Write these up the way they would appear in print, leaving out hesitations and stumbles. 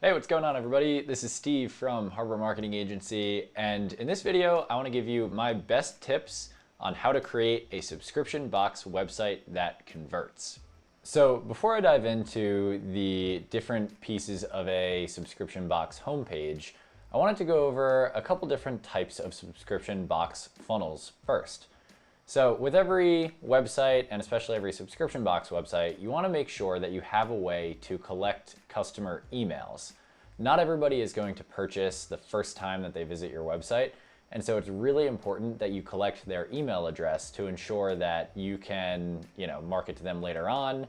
Hey, what's going on, everybody? This is Steve from Harbor Marketing Agency, and in this video, I want to give you my best tips on how to create a subscription box website that converts. So before I dive into the different pieces of a subscription box homepage, I wanted to go over a couple different types of subscription box funnels first. So with every website, and especially every subscription box website, you want to make sure that you have a way to collect customer emails. Not everybody is going to purchase the first time that they visit your website, and so it's really important that you collect their email address to ensure that you can, market to them later on,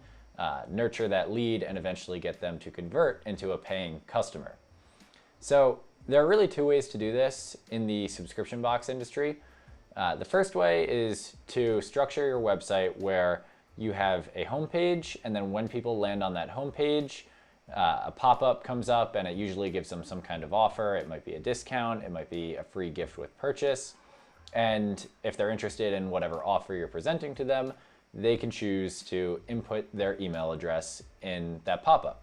nurture that lead, and eventually get them to convert into a paying customer. So there are really two ways to do this in the subscription box industry. The first way is to structure your website where you have a homepage, and then when people land on that homepage, a pop-up comes up and it usually gives them some kind of offer. It might be a discount, it might be a free gift with purchase. And if they're interested in whatever offer you're presenting to them, they can choose to input their email address in that pop-up.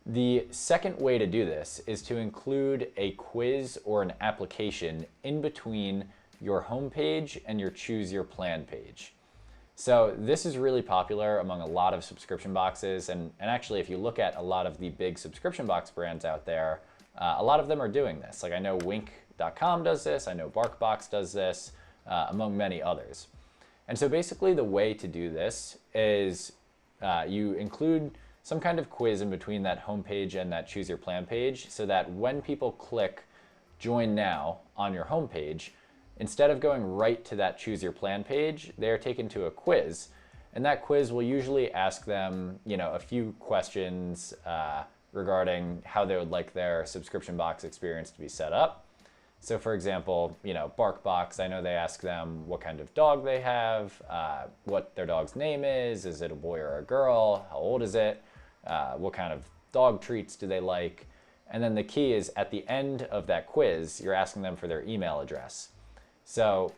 The second way to do this is to include a quiz or an application in between your homepage and your Choose Your Plan page. So this is really popular among a lot of subscription boxes, and actually if you look at a lot of the big subscription box brands out there, a lot of them are doing this. Like I know Wink.com does this, I know BarkBox does this, among many others. And so basically the way to do this is you include some kind of quiz in between that homepage and that Choose Your Plan page, so that when people click Join Now on your homepage, instead of going right to that Choose Your Plan page, they're taken to a quiz. And that quiz will usually ask them, a few questions regarding how they would like their subscription box experience to be set up. So for example, BarkBox, I know they ask them what kind of dog they have, what their dog's name is it a boy or a girl, how old is it, what kind of dog treats do they like. And then the key is at the end of that quiz, you're asking them for their email address. So,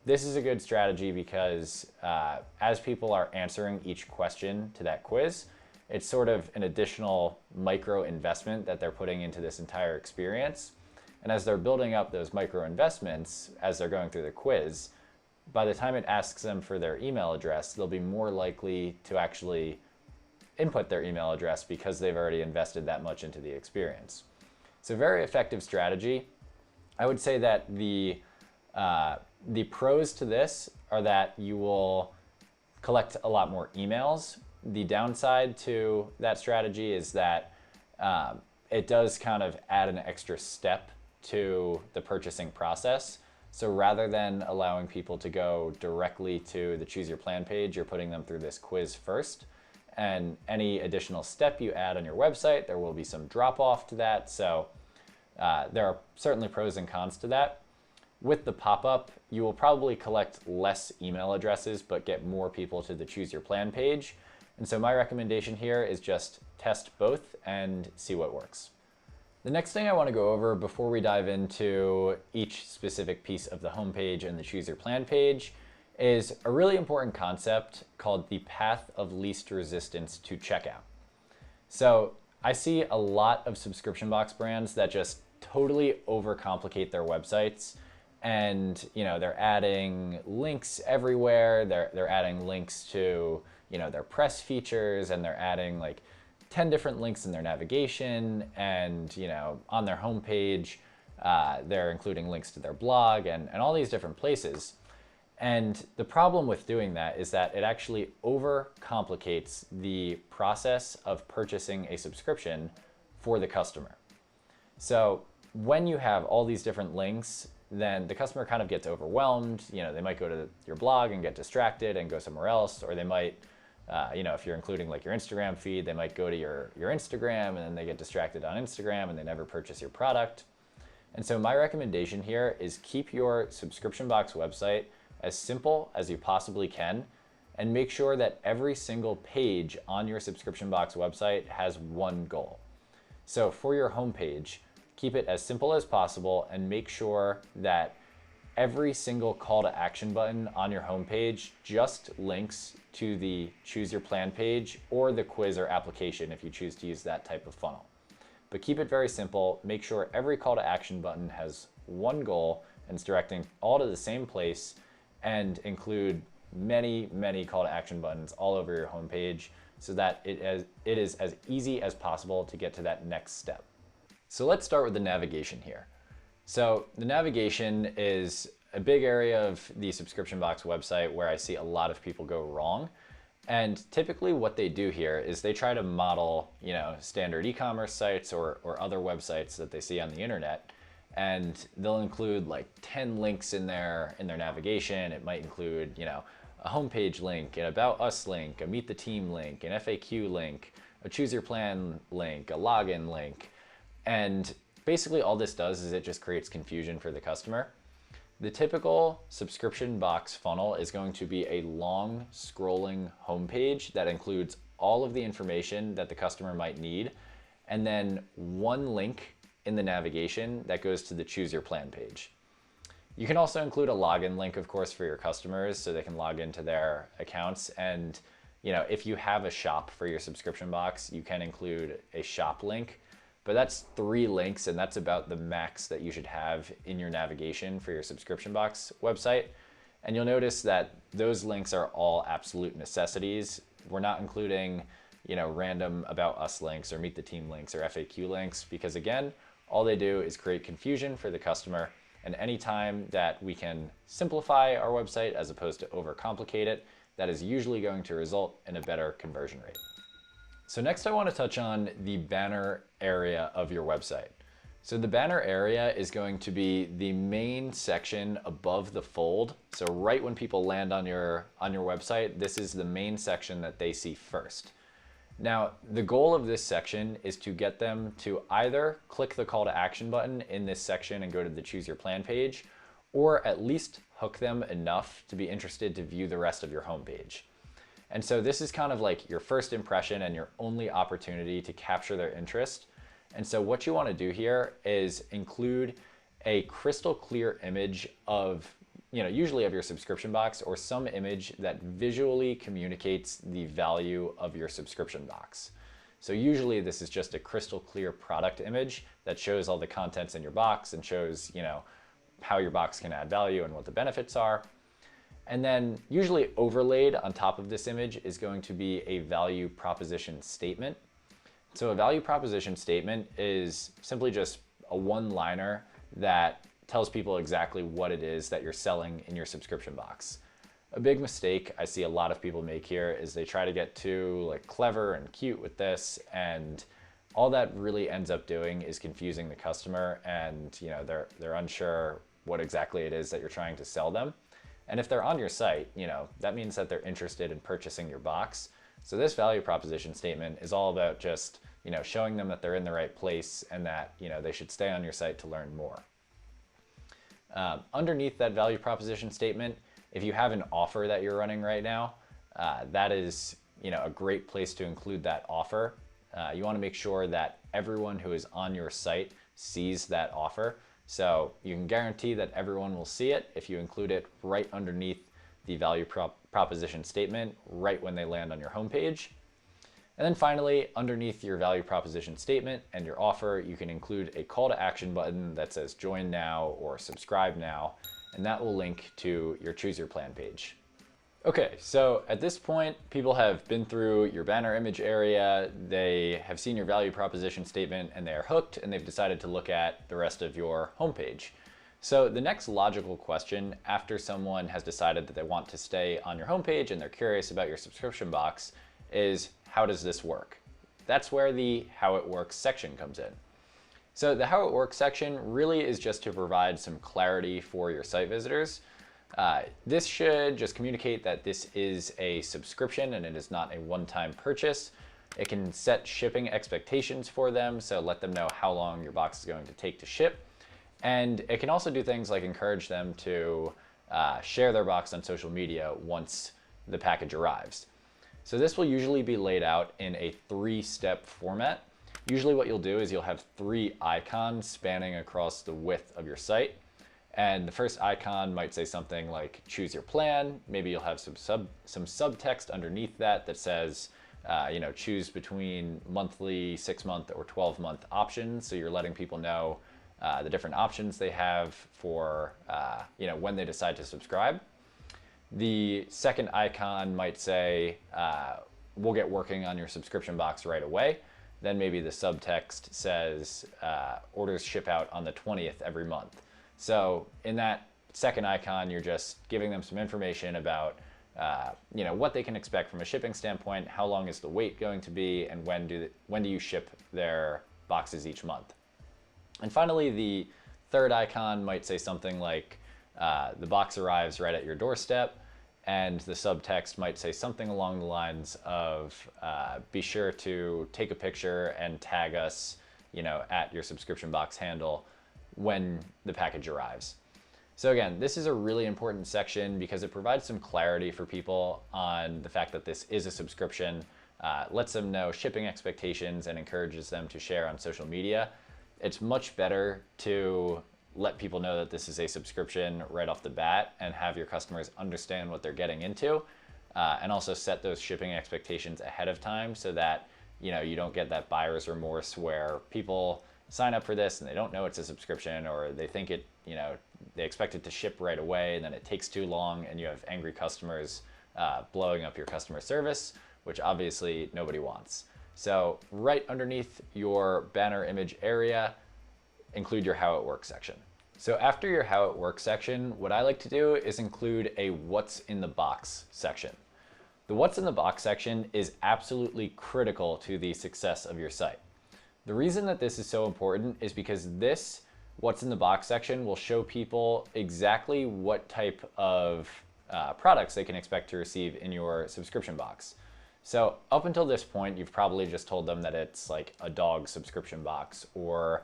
this is a good strategy because as people are answering each question to that quiz, it's sort of an additional micro investment that they're putting into this entire experience. And as they're building up those micro investments, as they're going through the quiz, by the time it asks them for their email address, they'll be more likely to actually input their email address because they've already invested that much into the experience. So very effective strategy. I would say that the pros to this are that you will collect a lot more emails. The downside to that strategy is that it does kind of add an extra step to the purchasing process. So rather than allowing people to go directly to the Choose Your Plan page, you're putting them through this quiz first. And any additional step you add on your website, there will be some drop off to that. So there are certainly pros and cons to that. With the pop-up, you will probably collect less email addresses, but get more people to the Choose Your Plan page. And so my recommendation here is just test both and see what works. The next thing I want to go over before we dive into each specific piece of the homepage and the Choose Your Plan page is a really important concept called the path of least resistance to checkout. So I see a lot of subscription box brands that just totally overcomplicate their websites. And they're adding links everywhere. They're adding links to their press features, and they're adding like 10 different links in their navigation. And on their homepage, they're including links to their blog and all these different places. And the problem with doing that is that it actually overcomplicates the process of purchasing a subscription for the customer. So when you have all these different links, then the customer kind of gets overwhelmed. They might go to your blog and get distracted and go somewhere else, or they might, if you're including like your Instagram feed, they might go to your Instagram and then they get distracted on Instagram and they never purchase your product. And so my recommendation here is keep your subscription box website as simple as you possibly can, and make sure that every single page on your subscription box website has one goal. So for your homepage, keep it as simple as possible and make sure that every single call to action button on your homepage just links to the Choose Your Plan page or the quiz or application if you choose to use that type of funnel. but keep it very simple. Make sure every call to action button has one goal and it's directing all to the same place, and include many call to action buttons all over your homepage so that it is as easy as possible to get to that next step. So let's start with the navigation here. So the navigation is a big area of the subscription box website where I see a lot of people go wrong. And typically what they do here is they try to model, standard e-commerce sites or other websites that they see on the internet. And they'll include like 10 links in their navigation. It might include, a homepage link, an About Us link, a Meet the Team link, an FAQ link, a Choose Your Plan link, a login link. And basically all this does is it just creates confusion for the customer. The typical subscription box funnel is going to be a long scrolling homepage that includes all of the information that the customer might need, and then one link in the navigation that goes to the Choose Your Plan page. You can also include a login link, of course, for your customers so they can log into their accounts. And if you have a shop for your subscription box, you can include a shop link. But that's 3 links, and that's about the max that you should have in your navigation for your subscription box website. And you'll notice that those links are all absolute necessities. We're not including, random About Us links or Meet the Team links or FAQ links, because again, all they do is create confusion for the customer. And anytime that we can simplify our website as opposed to overcomplicate it, that is usually going to result in a better conversion rate. So next I want to touch on the banner area of your website. So the banner area is going to be the main section above the fold. So right when people land on your website, this is the main section that they see first. Now, the goal of this section is to get them to either click the call to action button in this section and go to the Choose Your Plan page, or at least hook them enough to be interested to view the rest of your homepage. And so this is kind of like your first impression and your only opportunity to capture their interest. And so what you want to do here is include a crystal clear image of, usually of your subscription box, or some image that visually communicates the value of your subscription box. So usually this is just a crystal clear product image that shows all the contents in your box and shows, how your box can add value and what the benefits are. And then usually overlaid on top of this image is going to be a value proposition statement. So a value proposition statement is simply just a one-liner that tells people exactly what it is that you're selling in your subscription box. A big mistake I see a lot of people make here is they try to get too clever and cute with this, and all that really ends up doing is confusing the customer, and they're unsure what exactly it is that you're trying to sell them. And if they're on your site, that means that they're interested in purchasing your box. So this value proposition statement is all about just, showing them that they're in the right place and that, they should stay on your site to learn more. Underneath that value proposition statement, if you have an offer that you're running right now, that is, a great place to include that offer. You want to make sure that everyone who is on your site sees that offer. So you can guarantee that everyone will see it if you include it right underneath the value proposition statement, right when they land on your homepage. And then finally, underneath your value proposition statement and your offer, you can include a call to action button that says join now or subscribe now, and that will link to your Choose Your Plan page. Okay, so at this point, people have been through your banner image area, they have seen your value proposition statement, and they are hooked, and they've decided to look at the rest of your homepage. So the next logical question after someone has decided that they want to stay on your homepage and they're curious about your subscription box is, how does this work? That's where the How It Works section comes in. So the How It Works section really is just to provide some clarity for your site visitors. This should just communicate that this is a subscription and it is not a one-time purchase. It can set shipping expectations for them, so let them know how long your box is going to take to ship. And it can also do things like encourage them to share their box on social media once the package arrives. So this will usually be laid out in a 3-step format. Usually what you'll do is you'll have 3 icons spanning across the width of your site. And the first icon might say something like choose your plan. Maybe you'll have some subtext underneath that that says choose between monthly, 6-month, or 12-month options. So you're letting people know the different options they have for when they decide to subscribe. The second icon might say, we'll get working on your subscription box right away. Then maybe the subtext says, orders ship out on the 20th every month. So in that second icon, you're just giving them some information about what they can expect from a shipping standpoint, how long is the wait going to be, and when do you ship their boxes each month. And finally, the third icon might say something like, the box arrives right at your doorstep, and the subtext might say something along the lines of, be sure to take a picture and tag us, at your subscription box handle when the package arrives. So again, this is a really important section because it provides some clarity for people on the fact that this is a subscription, lets them know shipping expectations, and encourages them to share on social media. It's much better to let people know that this is a subscription right off the bat and have your customers understand what they're getting into, and also set those shipping expectations ahead of time so that you don't get that buyer's remorse where people sign up for this and they don't know it's a subscription, or they think they expect it to ship right away and then it takes too long, and you have angry customers blowing up your customer service, which obviously nobody wants. So right underneath your banner image area, include your how it works section. So after your how it works section, what I like to do is include a what's in the box section. The what's in the box section is absolutely critical to the success of your site. The reason that this is so important is because this what's in the box section will show people exactly what type of products they can expect to receive in your subscription box. So up until this point, you've probably just told them that it's like a dog subscription box, or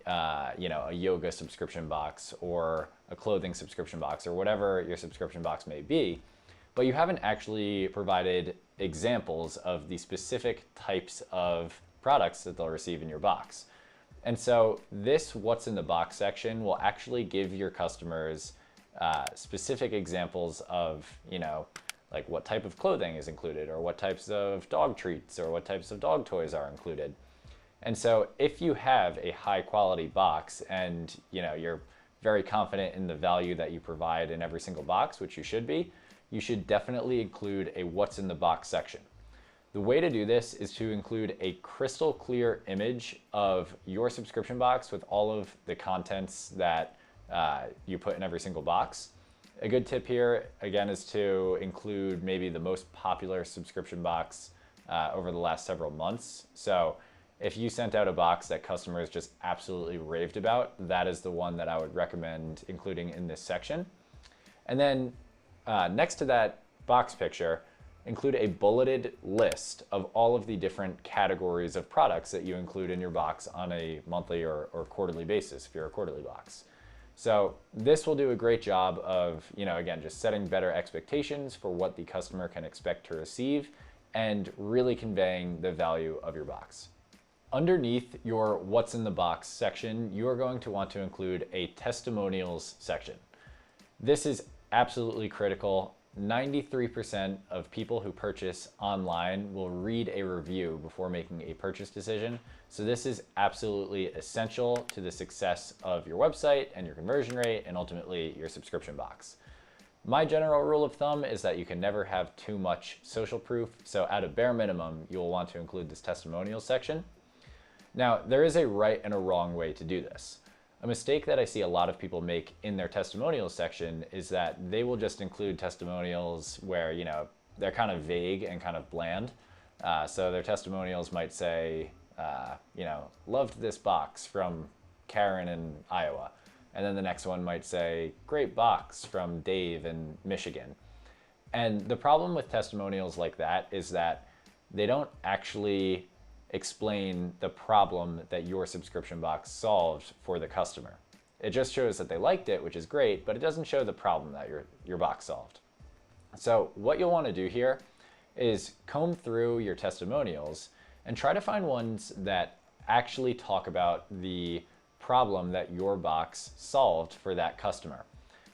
a yoga subscription box, or a clothing subscription box, or whatever your subscription box may be, but you haven't actually provided examples of the specific types of products that they'll receive in your box. And so this what's in the box section will actually give your customers specific examples of, like what type of clothing is included, or what types of dog treats, or what types of dog toys are included. And so if you have a high quality box and you're very confident in the value that you provide in every single box, which you should be, you should definitely include a what's in the box section. The way to do this is to include a crystal clear image of your subscription box with all of the contents that you put in every single box. A good tip here, again, is to include maybe the most popular subscription box over the last several months. So if you sent out a box that customers just absolutely raved about, that is the one that I would recommend including in this section. And then next to that box picture, include a bulleted list of all of the different categories of products that you include in your box on a monthly or quarterly basis if you're a quarterly box. So this will do a great job of, again, just setting better expectations for what the customer can expect to receive and really conveying the value of your box. Underneath your what's in the box section, you are going to want to include a testimonials section. This is absolutely critical. 93% of people who purchase online will read a review before making a purchase decision. So this is absolutely essential to the success of your website and your conversion rate and ultimately your subscription box. My general rule of thumb is that you can never have too much social proof. So at a bare minimum, you'll want to include this testimonials section. Now, there is a right and a wrong way to do this. A mistake that I see a lot of people make in their testimonials section is that they will just include testimonials where, they're kind of vague and kind of bland. So their testimonials might say, loved this box from Karen in Iowa. And then the next one might say, great box from Dave in Michigan. And the problem with testimonials like that is that they don't actually explain the problem that your subscription box solved for the customer. It just shows that they liked it, which is great, but it doesn't show the problem that your box solved. So what you'll want to do here is comb through your testimonials and try to find ones that actually talk about the problem that your box solved for that customer.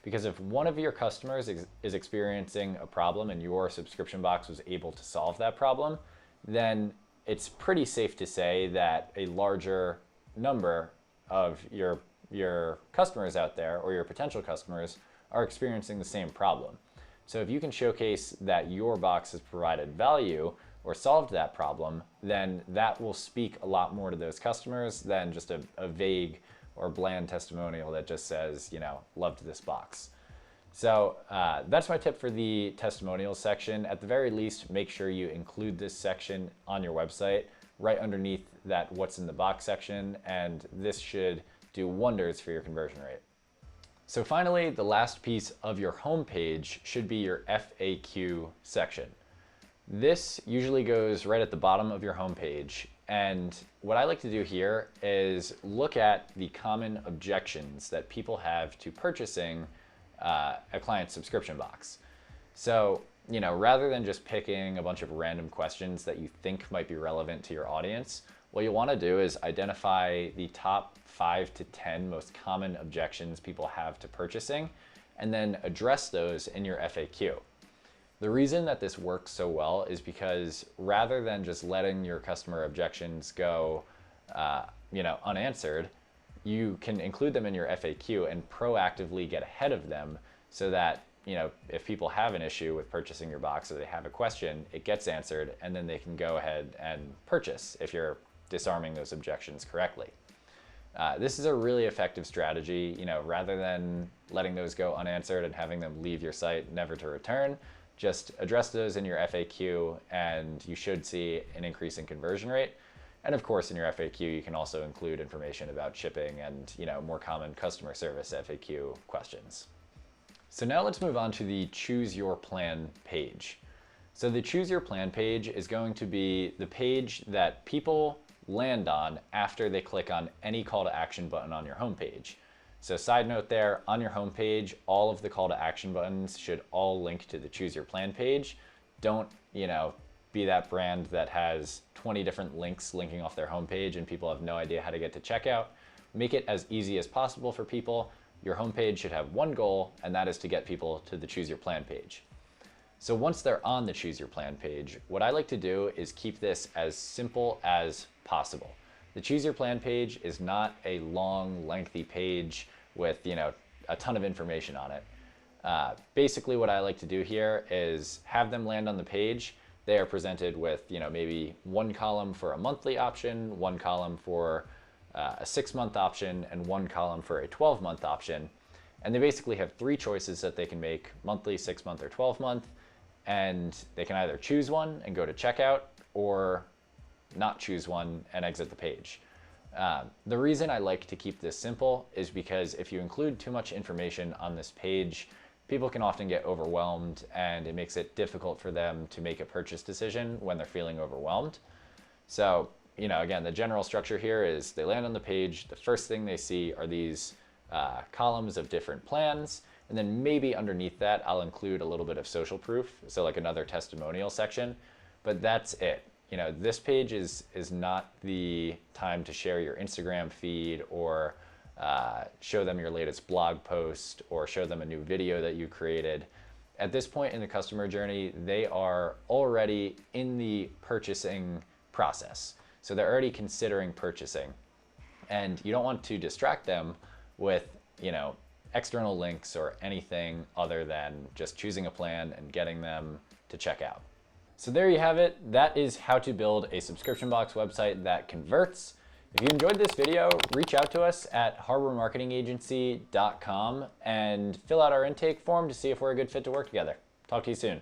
Because if one of your customers is experiencing a problem and your subscription box was able to solve that problem, then it's pretty safe to say that a larger number of your customers out there, or your potential customers, are experiencing the same problem. So if you can showcase that your box has provided value or solved that problem, then that will speak a lot more to those customers than just a vague or bland testimonial that just says, loved this box. So that's my tip for the testimonials section. At the very least, make sure you include this section on your website right underneath that what's in the box section, and this should do wonders for your conversion rate. So finally, the last piece of your homepage should be your FAQ section. This usually goes right at the bottom of your homepage, and what I like to do here is look at the common objections that people have to purchasing a client's subscription box. So, rather than just picking a bunch of random questions that you think might be relevant to your audience, what you want to do is identify the top 5 to 10 most common objections people have to purchasing, and then address those in your FAQ. The reason that this works so well is because rather than just letting your customer objections go, unanswered, you can include them in your FAQ and proactively get ahead of them so that, if people have an issue with purchasing your box or they have a question, it gets answered, and then they can go ahead and purchase if you're disarming those objections correctly. This is a really effective strategy. Rather than letting those go unanswered and having them leave your site never to return, just address those in your FAQ and you should see an increase in conversion rate. And of course, in your FAQ, you can also include information about shipping and more common customer service FAQ questions. So now let's move on to the Choose Your Plan page. So the Choose Your Plan page is going to be the page that people land on after they click on any call to action button on your homepage. So side note there, on your homepage, all of the call to action buttons should all link to the Choose Your Plan page. Don't, be that brand that has 20 different links linking off their homepage and people have no idea how to get to checkout. Make it as easy as possible for people. Your homepage should have one goal, and that is to get people to the Choose Your Plan page. So once they're on the Choose Your Plan page, what I like to do is keep this as simple as possible. The Choose Your Plan page is not a long, lengthy page with, a ton of information on it. Basically what I like to do here is have them land on the page. They are presented with, maybe one column for a monthly option, one column for a 6-month option, and one column for a 12-month option. And they basically have 3 choices that they can make: monthly, 6-month, or 12-month. And they can either choose one and go to checkout, or not choose one and exit the page. The reason I like to keep this simple is because if you include too much information on this page, people can often get overwhelmed, and it makes it difficult for them to make a purchase decision when they're feeling overwhelmed. So, again, the general structure here is they land on the page. The first thing they see are these columns of different plans. And then maybe underneath that, I'll include a little bit of social proof. So like another testimonial section, but that's it. This page is not the time to share your Instagram feed or show them your latest blog post or show them a new video that you created. At this point in the customer journey, they are already in the purchasing process. So they're already considering purchasing. And you don't want to distract them with, external links or anything other than just choosing a plan and getting them to check out. So there you have it. That is how to build a subscription box website that converts. If you enjoyed this video, reach out to us at harbormarketingagency.com and fill out our intake form to see if we're a good fit to work together. Talk to you soon.